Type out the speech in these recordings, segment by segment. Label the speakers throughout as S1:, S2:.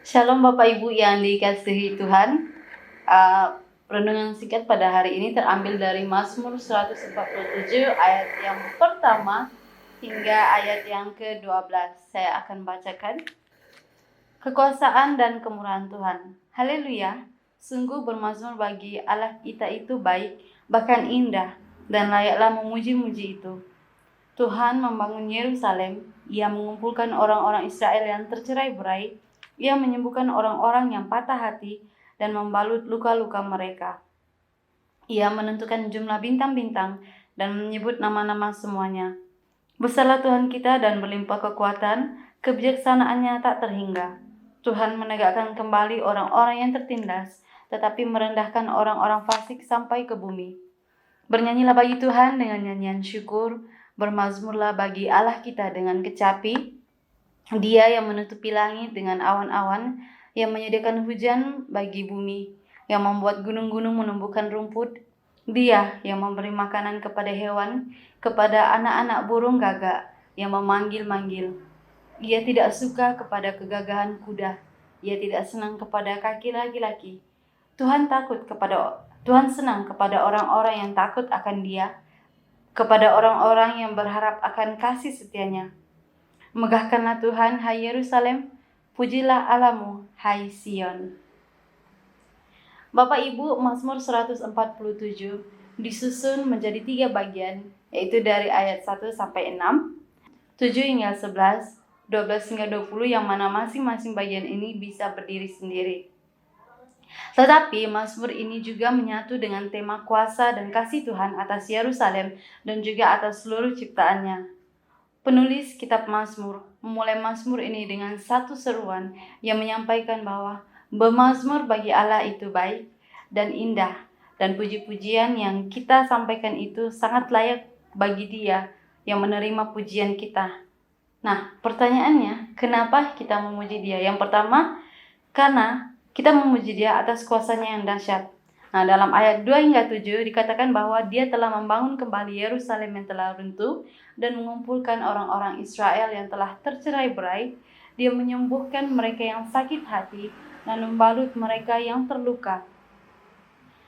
S1: Shalom Bapak Ibu yang dikasihi Tuhan. Renungan singkat pada hari ini terambil dari Mazmur 147 ayat yang pertama hingga ayat yang ke-12. Saya akan bacakan. Kekuasaan dan kemurahan Tuhan. Haleluya. Sungguh bermazmur bagi Allah kita itu baik, bahkan indah, dan layaklah memuji-muji itu. Tuhan membangun Yerusalem. Ia mengumpulkan orang-orang Israel yang tercerai-berai. Ia menyembuhkan orang-orang yang patah hati dan membalut luka-luka mereka. Ia menentukan jumlah bintang-bintang dan menyebut nama-nama semuanya. Besarlah Tuhan kita dan berlimpah kekuatan, kebijaksanaannya tak terhingga. Tuhan menegakkan kembali orang-orang yang tertindas, tetapi merendahkan orang-orang fasik sampai ke bumi. Bernyanyilah bagi Tuhan dengan nyanyian syukur, bermazmurlah bagi Allah kita dengan kecapi. Dia yang menutupi langit dengan awan-awan, yang menyediakan hujan bagi bumi, yang membuat gunung-gunung menumbuhkan rumput. Dia yang memberi makanan kepada hewan, kepada anak-anak burung gagak, yang memanggil-manggil. Ia tidak suka kepada kegagahan kuda, ia tidak senang kepada kaki laki-laki. Tuhan senang kepada orang-orang yang takut akan Dia, kepada orang-orang yang berharap akan kasih setianya. Megahkanlah Tuhan, hai Yerusalem, pujilah Allahmu, hai Sion. Bapak Ibu, Mazmur 147 disusun menjadi 3 bagian, yaitu dari ayat 1 sampai 6, 7 hingga 11, 12 hingga 20, yang mana masing-masing bagian ini bisa berdiri sendiri. Tetapi Mazmur ini juga menyatu dengan tema kuasa dan kasih Tuhan atas Yerusalem dan juga atas seluruh ciptaannya. Penulis kitab Mazmur memulai Mazmur ini dengan satu seruan yang menyampaikan bahwa bermazmur bagi Allah itu baik dan indah, dan puji-pujian yang kita sampaikan itu sangat layak bagi Dia yang menerima pujian kita. Nah, pertanyaannya, kenapa kita memuji Dia? Yang pertama, karena kita memuji Dia atas kuasanya yang dahsyat. Nah, dalam ayat 2 hingga 7 dikatakan bahwa Dia telah membangun kembali Yerusalem yang telah runtuh dan mengumpulkan orang-orang Israel yang telah tercerai-berai. Dia menyembuhkan mereka yang sakit hati dan membalut mereka yang terluka.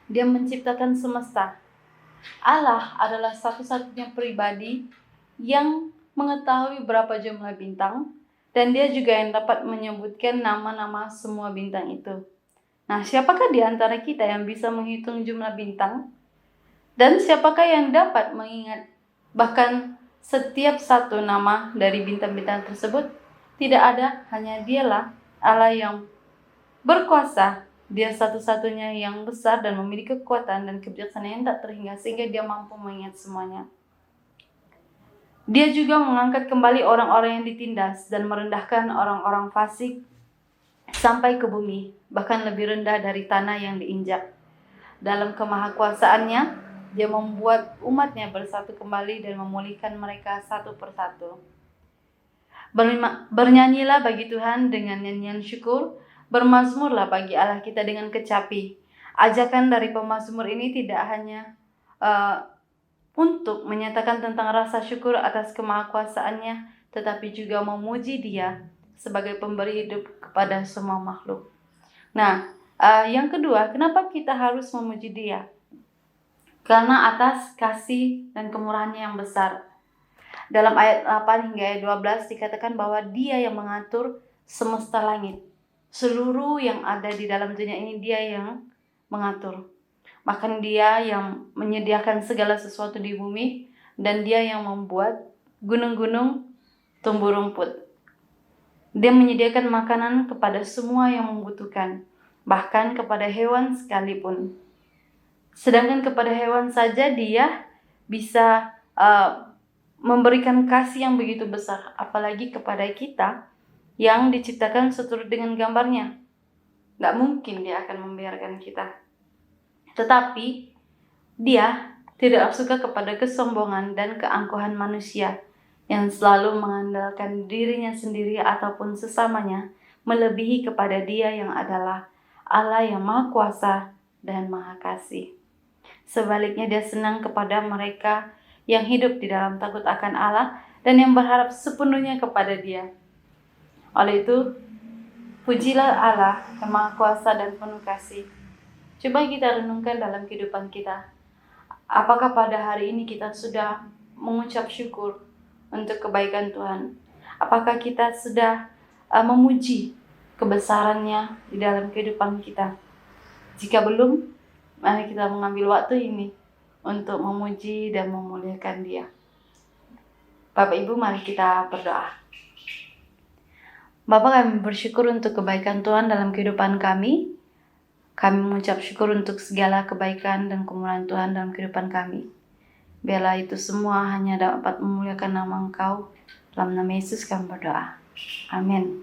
S1: Dia menciptakan semesta. Allah adalah satu-satunya pribadi yang mengetahui berapa jumlah bintang, dan Dia juga yang dapat menyebutkan nama-nama semua bintang itu. Nah, siapakah di antara kita yang bisa menghitung jumlah bintang? Dan siapakah yang dapat mengingat bahkan setiap satu nama dari bintang-bintang tersebut? Tidak ada, hanya Dialah Allah yang berkuasa. Dia satu-satunya yang besar dan memiliki kekuatan dan kebijaksanaan yang tak terhingga, sehingga Dia mampu mengingat semuanya. Dia juga mengangkat kembali orang-orang yang ditindas dan merendahkan orang-orang fasik sampai ke bumi, bahkan lebih rendah dari tanah yang diinjak. Dalam kemahakuasaannya, Dia membuat umatnya bersatu kembali dan memulihkan mereka satu persatu. Bernyanyilah bagi Tuhan dengan nyanyian syukur, bermazmurlah bagi Allah kita dengan kecapi. Ajakan dari pemazmur ini tidak hanya untuk menyatakan tentang rasa syukur atas kemahakuasaannya, tetapi juga memuji Dia sebagai pemberi hidup kepada semua makhluk. Nah, yang kedua, kenapa kita harus memuji Dia? Karena atas kasih dan kemurahannya yang besar. Dalam ayat 8 hingga ayat 12 dikatakan bahwa Dia yang mengatur semesta langit. Seluruh yang ada di dalam dunia ini Dia yang mengatur. Bahkan Dia yang menyediakan segala sesuatu di bumi, dan Dia yang membuat gunung-gunung tumbuh rumput. Dia menyediakan makanan kepada semua yang membutuhkan, bahkan kepada hewan sekalipun. Sedangkan kepada hewan saja Dia bisa memberikan kasih yang begitu besar, apalagi kepada kita yang diciptakan seturut dengan gambarnya. Gak mungkin Dia akan membiarkan kita. Tetapi Dia tidak suka kepada kesombongan dan keangkuhan manusia yang selalu mengandalkan dirinya sendiri ataupun sesamanya, melebihi kepada Dia yang adalah Allah yang Maha Kuasa dan Maha Kasih. Sebaliknya Dia senang kepada mereka yang hidup di dalam takut akan Allah dan yang berharap sepenuhnya kepada Dia. Oleh itu, Pujilah Allah yang Maha Kuasa dan penuh kasih. Coba kita renungkan dalam kehidupan kita. Apakah pada hari ini kita sudah mengucap syukur untuk kebaikan Tuhan? Apakah kita sudah memuji kebesarannya di dalam kehidupan kita? Jika belum, mari kita mengambil waktu ini untuk memuji dan memuliakan Dia. Bapak Ibu, mari kita berdoa. Bapak, kami bersyukur untuk kebaikan Tuhan dalam kehidupan kami. Kami mengucap syukur untuk segala kebaikan dan kemurahan Tuhan dalam kehidupan kami. Biarlah itu semua hanya dapat memuliakan nama Engkau. Dalam nama Yesus kami berdoa. Amin.